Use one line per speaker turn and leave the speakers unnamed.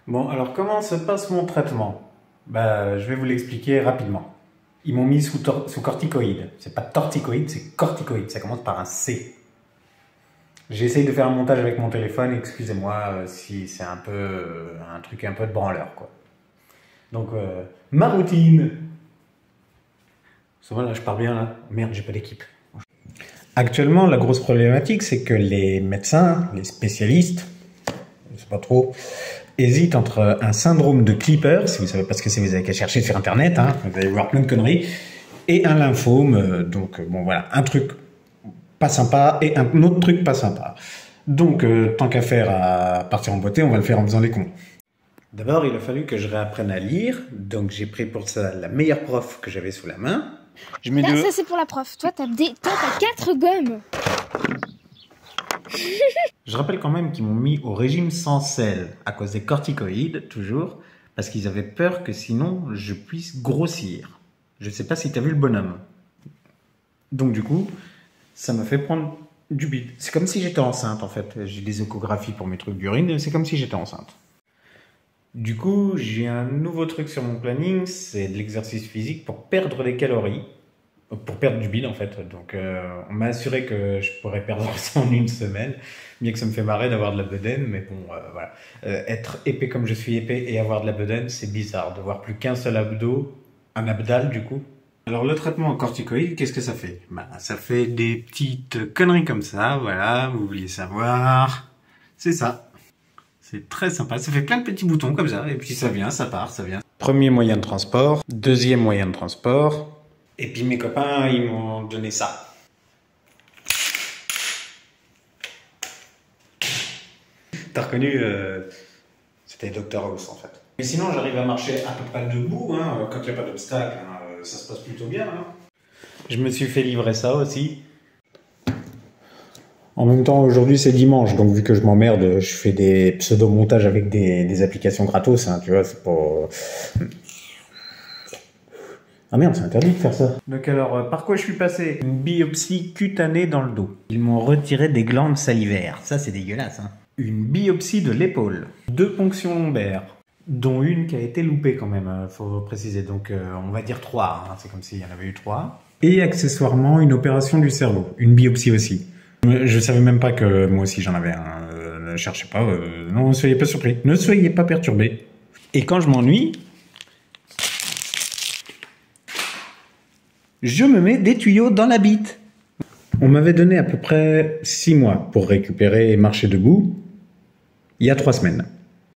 Bon, alors comment se passe mon traitement? Je vais vous l'expliquer rapidement. Ils m'ont mis sous corticoïde. C'est pas torticoïde, c'est corticoïde. Ça commence par un C. J'essaye de faire un montage avec mon téléphone. Excusez-moi si c'est un peu un truc un peu de branleur, quoi. Donc, ma routine. Ça va là, je pars bien là. Merde, j'ai pas d'équipe. Actuellement, la grosse problématique, c'est que les médecins, les spécialistes, je sais pas trop, hésitent entre un syndrome de Clipper, si vous savez pas ce que c'est, vous avez qu'à chercher sur internet, hein, vous allez voir plein de conneries, et un lymphome, donc bon voilà, un truc pas sympa et un autre truc pas sympa. Donc tant qu'à faire à partir en beauté, on va le faire en faisant les cons. D'abord, il a fallu que je réapprenne à lire, donc j'ai pris pour ça la meilleure prof que j'avais sous la main.
Là, ça c'est pour la prof, toi t'as 4 gommes.
Je rappelle quand même qu'ils m'ont mis au régime sans sel, à cause des corticoïdes, toujours, parce qu'ils avaient peur que sinon je puisse grossir. Je sais pas si t'as vu le bonhomme. Donc du coup, ça m'a fait prendre du bide. C'est comme si j'étais enceinte en fait. J'ai des échographies pour mes trucs d'urine, c'est comme si j'étais enceinte. Du coup, j'ai un nouveau truc sur mon planning, c'est de l'exercice physique pour perdre des calories. Pour perdre du bide en fait. Donc on m'a assuré que je pourrais perdre ça en une semaine. Bien que ça me fait marrer d'avoir de la bedaine, mais bon voilà. Être épais comme je suis épais et avoir de la bedaine, c'est bizarre. De voir plus qu'un seul abdo, un abdal du coup. Alors le traitement en corticoïde, qu'est-ce que ça fait? Ça fait des petites conneries comme ça, voilà, vous vouliez savoir. C'est ça. C'est très sympa, ça fait plein de petits boutons comme ça, et puis ça vient, ça part, ça vient. Premier moyen de transport, deuxième moyen de transport. Et puis mes copains, ils m'ont donné ça. T'as reconnu, c'était Dr House en fait. Mais sinon, j'arrive à marcher à peu près debout, hein, quand il n'y a pas d'obstacle, hein, ça se passe plutôt bien. Hein. Je me suis fait livrer ça aussi. En même temps, aujourd'hui c'est dimanche, donc vu que je m'emmerde, je fais des pseudo-montages avec des applications gratos, hein, tu vois, c'est pas... Ah merde, c'est interdit de faire ça. Donc alors, par quoi je suis passé? Une biopsie cutanée dans le dos. Ils m'ont retiré des glandes salivaires. Ça, c'est dégueulasse, hein. Une biopsie de l'épaule. 2 ponctions lombaires, dont une qui a été loupée quand même, faut préciser. Donc, on va dire 3, hein. C'est comme s'il y en avait eu 3. Et accessoirement, une opération du cerveau. Une biopsie aussi. Je savais même pas que moi aussi j'en avais un. Ne cherchez pas, non, ne soyez pas surpris. Ne soyez pas perturbés. Et quand je m'ennuie... je me mets des tuyaux dans la bite. On m'avait donné à peu près 6 mois pour récupérer et marcher debout, il y a 3 semaines.